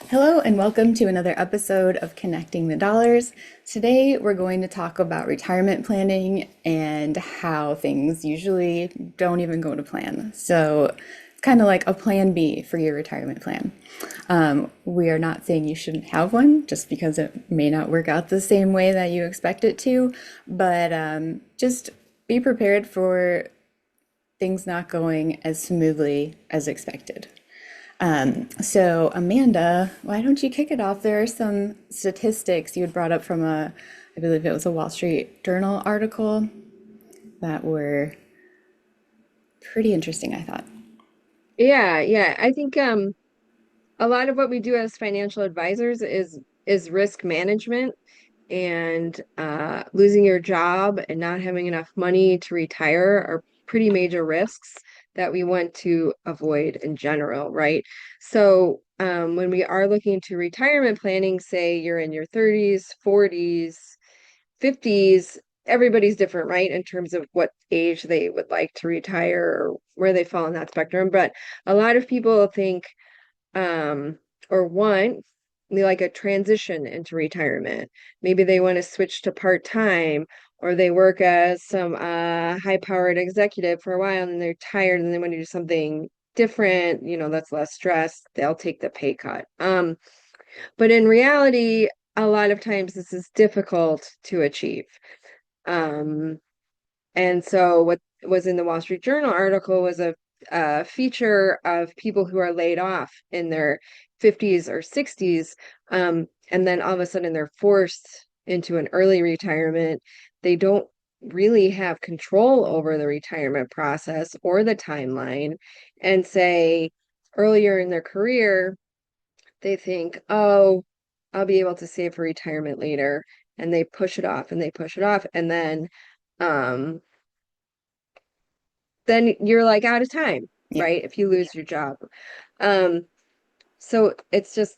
Hello, and welcome to another episode of Connecting the Dollars. Today, we're going to talk about retirement planning and how things usually don't even go to plan. So, it's kind of like a plan B for your retirement plan. We are not saying you shouldn't have one just because it may not work out the same way that you expect it to, but just be prepared for things not going as smoothly as expected. So Amanda, why don't you kick it off? There are some statistics you had brought up from I believe it was a Wall Street Journal article that were pretty interesting, I thought. Yeah. I think a lot of what we do as financial advisors is risk management and losing your job and not having enough money to retire are pretty major risks that we want to avoid in general, right? So when we are looking to retirement planning, say you're in your 30s, 40s, 50s, everybody's different, right? In terms of what age they would like to retire or where they fall in that spectrum. But a lot of people think um or want like a transition into retirement. Maybe they want to switch to part-time or they work as some high-powered executive for a while and they're tired and they want to do something different, that's less stress. They'll take the pay cut. But in reality, a lot of times this is difficult to achieve. Um, and so what was in the Wall Street Journal article was a feature of people who are laid off in their 50s or 60s. And then all of a sudden they're forced into an early retirement. They don't really have control over the retirement process or the timeline. And say earlier in their career, they think, oh, I'll be able to save for retirement later. And they push it off and they push it off. And um, then you're like out of time, Yeah, right? If you lose your job. Um, so it's just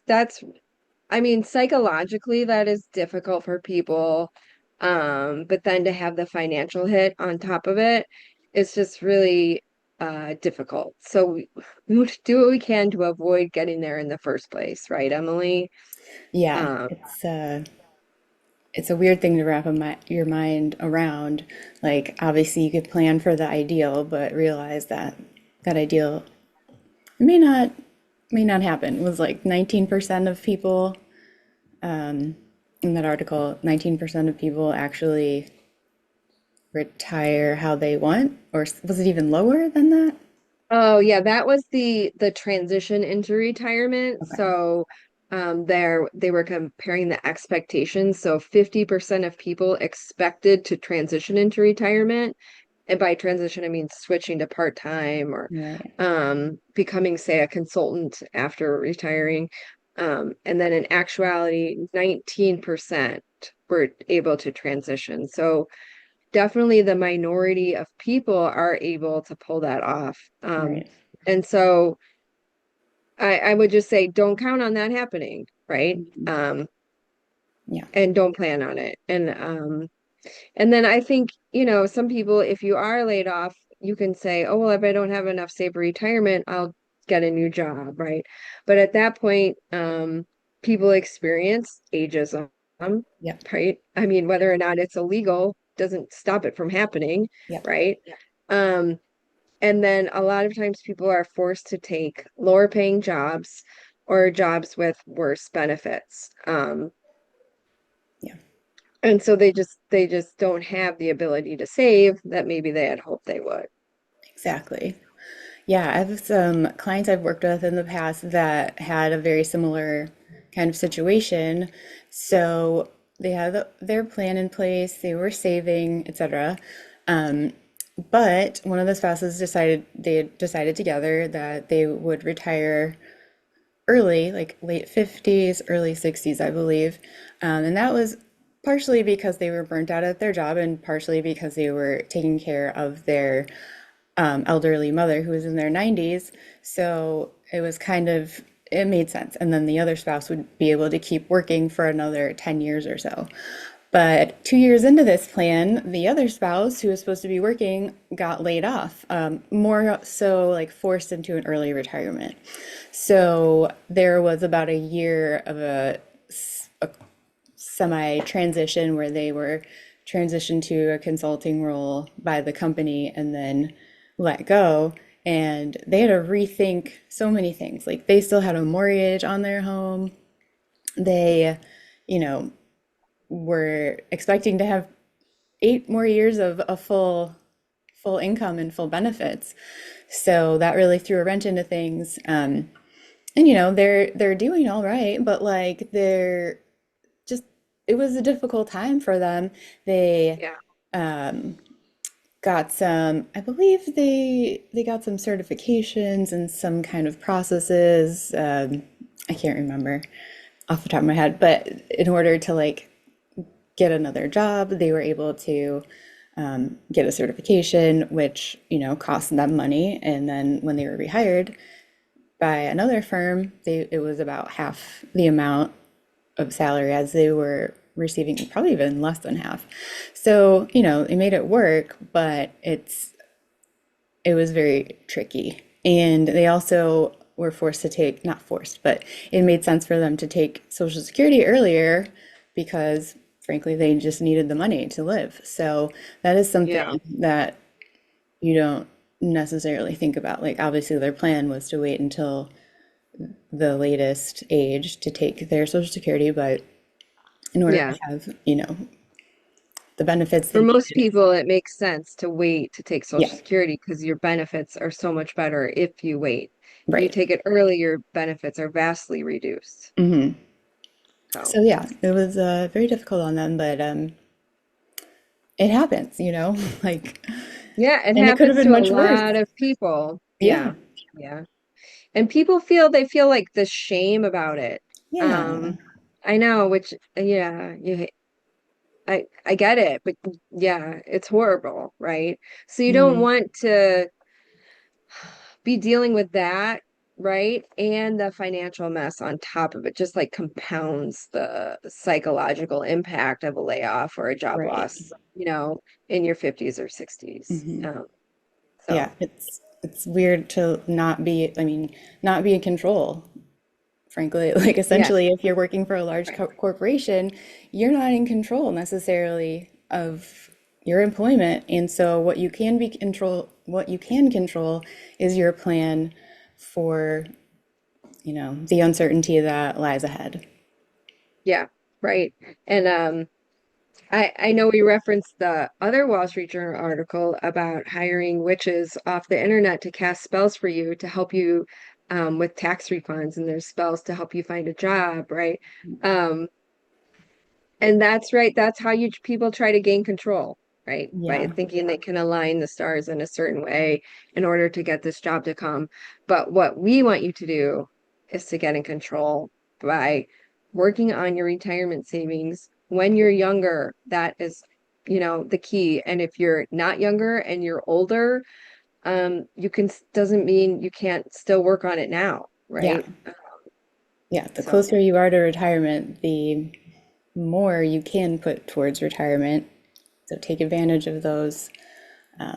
I mean, psychologically, that is difficult for people. But then to have the financial hit on top of it, it's just really difficult. So we would do what we can to avoid getting there in the first place, right, Emily? yeah, Um, it's a weird thing to wrap your mind around. Like, obviously, you could plan for the ideal, but realize that that ideal may not may not happen. It was like 19% of people in that article, 19% of people actually retire how they want, or was it even lower than that? Oh yeah, that was the transition into retirement. Okay. So there they were comparing the expectations. So 50% of people expected to transition into retirement. And by transition, I mean switching to part-time or Right. becoming, say, a consultant after retiring. And then in actuality, 19% were able to transition. So definitely the minority of people are able to pull that off. Right. And so I would just say don't count on that happening, right? Yeah. And don't plan on it. And then I think, some people, if you are laid off, you can say, oh, well, if I don't have enough saved for retirement, I'll get a new job, right? But at that point, people experience ageism, Yep. right? I mean, whether or not it's illegal doesn't stop it from happening, Yep. right? Um, and then a lot of times people are forced to take lower paying jobs or jobs with worse benefits. Yeah. And so they just don't have the ability to save that maybe they had hoped they would. Exactly. Yeah, I have some clients I've worked with in the past that had a very similar kind of situation. So they had their plan in place, they were saving, etc. But one of the spouses they had decided together that they would retire early, like late 50s, early 60s, I believe. And that was partially because they were burnt out at their job and partially because they were taking care of their elderly mother who was in their 90s. So it was it made sense. And then the other spouse would be able to keep working for another 10 years or so. But 2 years into this plan, the other spouse who was supposed to be working got laid off, more so like forced into an early retirement. So there was about a year of a semi transition where they were transitioned to a consulting role by the company and then let go. And they had to rethink so many things. Like they still had a mortgage on their home. They, you know, were expecting to have 8 more years of a full income and full benefits. So that really threw a wrench into things. And they're doing all right, but like they're just it was a difficult time for them. They Yeah. got some, I believe they got some certifications and some kind of processes. I can't remember off the top of my head, but in order to like get another job, they were able to get a certification, which cost them money. And then when they were rehired by another firm, it was about half the amount of salary as they were receiving, probably even less than half. So, it made it work, but it was very tricky. And they also were forced to take, not forced, but it made sense for them to take Social Security earlier because frankly, they just needed the money to live. So that is Yeah. something that you don't necessarily think about. Like, obviously, their plan was to wait until the latest age to take their Social Security, but in order to Yeah. have, the benefits For they most needed. people, it makes sense to wait to take Yeah, Social Security because your benefits are so much better if you wait. If you right. take it early, your benefits are vastly reduced. So, So yeah, it was very difficult on them, but it happens, like, yeah, it and it could have happens been to a much worse. lot of people. Yeah, Yeah. Yeah. And people feel like the shame about it. yeah. Um, I know, which yeah, I get it, but yeah, it's horrible, right? So you don't Mhm. want to be dealing with that, right? And the financial mess on top of it just like compounds the psychological impact of a layoff or a job Right. loss, in your 50s or 60s. Yeah, So it's weird to not be, I mean, not be in control, frankly. Like yeah, essentially, if you're working for a large right. corporation, you're not in control necessarily of your employment. And so what you can control is your plan for, the uncertainty that lies ahead. Yeah, right. And I know we referenced the other Wall Street Journal article about hiring witches off the internet to cast spells for you to help you with tax refunds, and there's spells to help you find a job, right? Um, and that's right. That's how people try to gain control, right? By Yeah. thinking they can align the stars in a certain way in order to get this job to come. But what we want you to do is to get in control by working on your retirement savings when you're younger. That is, the key. And if you're not younger and you're older, you can doesn't mean you can't still work on it now, Yeah. right? Yeah. The So closer you are to retirement, the more you can put towards retirement. So take advantage of those, you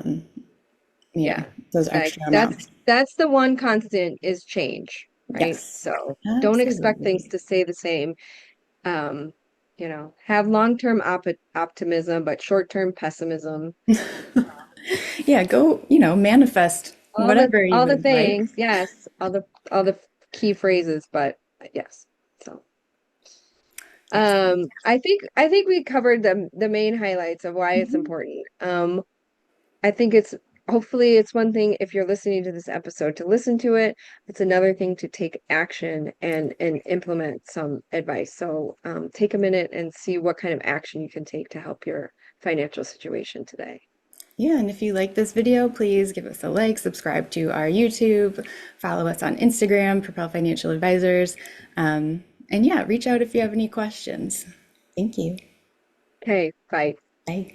know, yeah, those like extra that's amounts. that's the one constant is change, right? Yes, So don't expect things absolutely. to stay the same. Um, have long-term optimism, but short-term pessimism. Yeah, go, manifest whatever you All the would like. things, yes, all the key phrases, but yes. So Excellent. I think we covered the main highlights of why it's Mhm. important. I think it's hopefully it's one thing if you're listening to this episode to listen to it. It's another thing to take action and implement some advice. So take a minute and see what kind of action you can take to help your financial situation today. Yeah, and if you like this video, please give us a like, subscribe to our YouTube, follow us on Instagram, Propel Financial Advisors, and yeah, reach out if you have any questions. Thank you. Okay, bye. Bye.